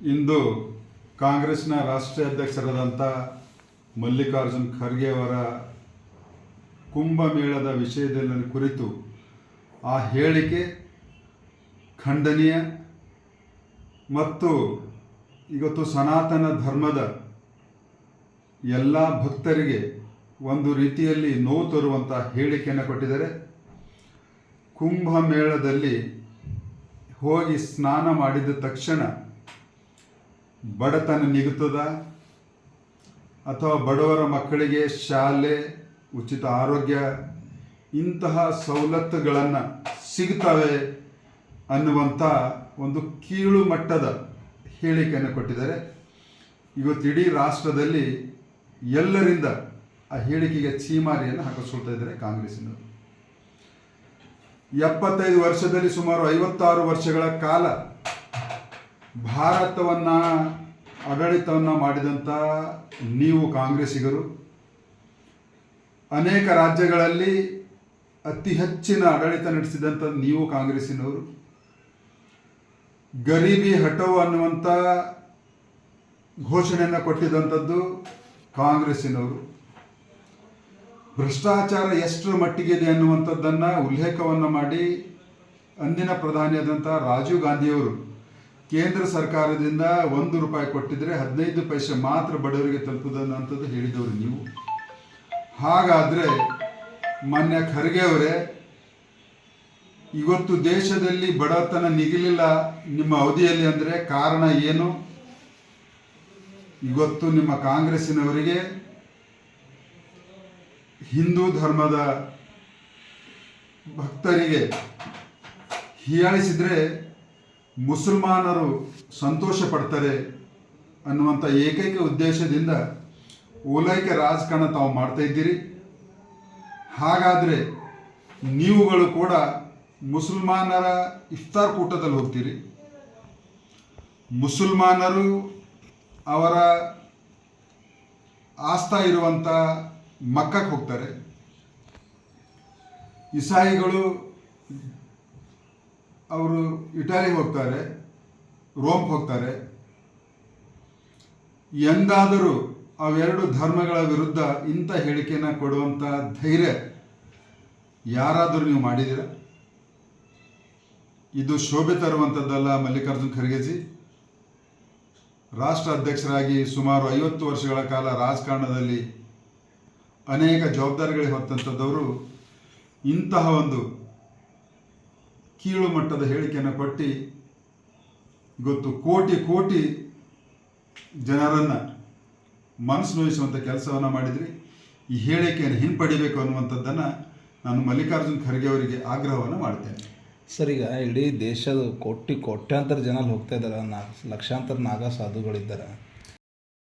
ಇಂದು ಕಾಂಗ್ರೆಸ್ನ ರಾಷ್ಟ್ರೀಯ ಅಧ್ಯಕ್ಷರಾದಂಥ ಮಲ್ಲಿಕಾರ್ಜುನ್ ಖರ್ಗೆ ಅವರ ಕುಂಭಮೇಳದ ವಿಷಯದಲ್ಲಿ ಕುರಿತು ಆ ಹೇಳಿಕೆ ಖಂಡನೀಯ ಮತ್ತು ಇವತ್ತು ಸನಾತನ ಧರ್ಮದ ಎಲ್ಲ ಭಕ್ತರಿಗೆ ಒಂದು ರೀತಿಯಲ್ಲಿ ನೋವು ತರುವಂಥ ಹೇಳಿಕೆಯನ್ನು ಕೊಟ್ಟಿದ್ದಾರೆ. ಕುಂಭಮೇಳದಲ್ಲಿ ಹೋಗಿ ಸ್ನಾನ ಮಾಡಿದ ತಕ್ಷಣ ಬಡತನ ನೀಗುತ್ತದ ಅಥವಾ ಬಡವರ ಮಕ್ಕಳಿಗೆ ಶಾಲೆ, ಉಚಿತ ಆರೋಗ್ಯ ಇಂತಹ ಸವಲತ್ತುಗಳನ್ನು ಸಿಗ್ತವೆ ಅನ್ನುವಂಥ ಒಂದು ಕೀಳು ಮಟ್ಟದ ಹೇಳಿಕೆಯನ್ನು ಕೊಟ್ಟಿದ್ದಾರೆ. ಇವತ್ತು ಇಡೀ ರಾಷ್ಟ್ರದಲ್ಲಿ ಎಲ್ಲರಿಂದ ಆ ಹೇಳಿಕೆಗೆ ಛೀಮಾರಿಯನ್ನು ಹಾಕಿಸ್ಕೊಳ್ತಾ ಇದ್ದಾರೆ ಕಾಂಗ್ರೆಸ್ಸಿನವರು. 75 ವರ್ಷದಲ್ಲಿ ಸುಮಾರು 56 ವರ್ಷಗಳ ಕಾಲ ಭಾರತವನ್ನು ಆಡಳಿತವನ್ನು ಮಾಡಿದಂಥ ನೀವು ಕಾಂಗ್ರೆಸ್ಸಿಗರು, ಅನೇಕ ರಾಜ್ಯಗಳಲ್ಲಿ ಅತಿ ಹೆಚ್ಚಿನ ಆಡಳಿತ ನಡೆಸಿದಂಥ ನೀವು ಕಾಂಗ್ರೆಸ್ಸಿನವರು, ಗರೀಬಿ ಹಟಾವ್ ಅನ್ನುವಂಥ ಘೋಷಣೆಯನ್ನು ಕೊಟ್ಟಿದ್ದಂಥದ್ದು ಕಾಂಗ್ರೆಸ್ಸಿನವರು, ಭ್ರಷ್ಟಾಚಾರ ಎಷ್ಟರ ಮಟ್ಟಿಗಿದೆ ಅನ್ನುವಂಥದ್ದನ್ನು ಉಲ್ಲೇಖವನ್ನು ಮಾಡಿ ಅಂದಿನ ಪ್ರಧಾನಿಯಾದಂಥ ರಾಜೀವ್ ಗಾಂಧಿಯವರು ಕೇಂದ್ರ ಸರ್ಕಾರದಿಂದ ₹1 ಕೊಟ್ಟಿದ್ದರೆ 15 ಪೈಸೆ ಮಾತ್ರ ಬಡವರಿಗೆ ತಲುಪುವುದನ್ನಂಥದ್ದು ಹೇಳಿದವರು ನೀವು. ಹಾಗಾದರೆ ಮಾನ್ಯ ಖರ್ಗೆ ಅವರೇ, ಇವತ್ತು ದೇಶದಲ್ಲಿ ಬಡತನ ನಿಗಲಿಲ್ಲ ನಿಮ್ಮ ಅವಧಿಯಲ್ಲಿ ಅಂದರೆ ಕಾರಣ ಏನು? ಇವತ್ತು ನಿಮ್ಮ ಕಾಂಗ್ರೆಸ್ಸಿನವರಿಗೆ ಹಿಂದೂ ಧರ್ಮದ ಭಕ್ತರಿಗೆ ಹೀಯಾಳಿಸಿದರೆ ಮುಸಲ್ಮಾನರು ಸಂತೋಷ ಪಡ್ತಾರೆ ಅನ್ನುವಂಥ ಏಕೈಕ ಉದ್ದೇಶದಿಂದ ಓಲೈಕೆ ರಾಜಕಾರಣ ತಾವು ಮಾಡ್ತಾ ಇದ್ದೀರಿ. ಹಾಗಾದರೆ ನೀವುಗಳು ಕೂಡ ಮುಸಲ್ಮಾನರ ಇಫ್ತಾರ್ ಕೂಟದಲ್ಲಿ ಹೋಗ್ತೀರಿ, ಮುಸಲ್ಮಾನರು ಅವರ ಆಸ್ಥಾ ಇರುವಂಥ ಮಕ್ಕಕ್ಕೆ ಹೋಗ್ತಾರೆ, ಇಸಾಯಿಗಳು ಅವರು ಇಟಲಿಗೆ ಹೋಗ್ತಾರೆ, ರೋಮ್ಗೆ ಹೋಗ್ತಾರೆ. ಎಂದಾದರೂ ಅವೆರಡು ಧರ್ಮಗಳ ವಿರುದ್ಧ ಇಂಥ ಹೇಳಿಕೆಯನ್ನು ಕೊಡುವಂಥ ಧೈರ್ಯ ಯಾರಾದರೂ ನೀವು ಮಾಡಿದ್ದೀರಾ? ಇದು ಶೋಭೆ ತರುವಂಥದ್ದಲ್ಲ. ಮಲ್ಲಿಕಾರ್ಜುನ್ ಖರ್ಗೆಜಿ ರಾಷ್ಟ್ರ ಅಧ್ಯಕ್ಷರಾಗಿ ಸುಮಾರು 50 ವರ್ಷಗಳ ಕಾಲ ರಾಜಕಾರಣದಲ್ಲಿ ಅನೇಕ ಜವಾಬ್ದಾರಿಗಳಿಗೆ ಹೊತ್ತಂಥದ್ದವರು ಇಂತಹ ಒಂದು ಕೀಳು ಮಟ್ಟದ ಹೇಳಿಕೆಯನ್ನು ಕೊಟ್ಟು ಇವತ್ತು ಕೋಟಿ ಜನರನ್ನು ಮನಸ್ಸು ನೋಯಿಸುವಂಥ ಕೆಲಸವನ್ನು ಮಾಡಿದ್ರಿ. ಈ ಹೇಳಿಕೆಯನ್ನು ಹಿಂಪಡಿಬೇಕು ಅನ್ನುವಂಥದ್ದನ್ನು ನಾನು ಮಲ್ಲಿಕಾರ್ಜುನ್ ಖರ್ಗೆ ಅವರಿಗೆ ಆಗ್ರಹವನ್ನು ಮಾಡ್ತೇನೆ. ಸರ್, ಈಗ ಇಡೀ ದೇಶದ ಕೋಟ್ಯಾಂತರ ಜನ ಹೋಗ್ತಾ ಇದ್ದಾರೆ, ಲಕ್ಷಾಂತರ ನಾಗಾ ಸಾಧುಗಳಿದ್ದಾರೆ.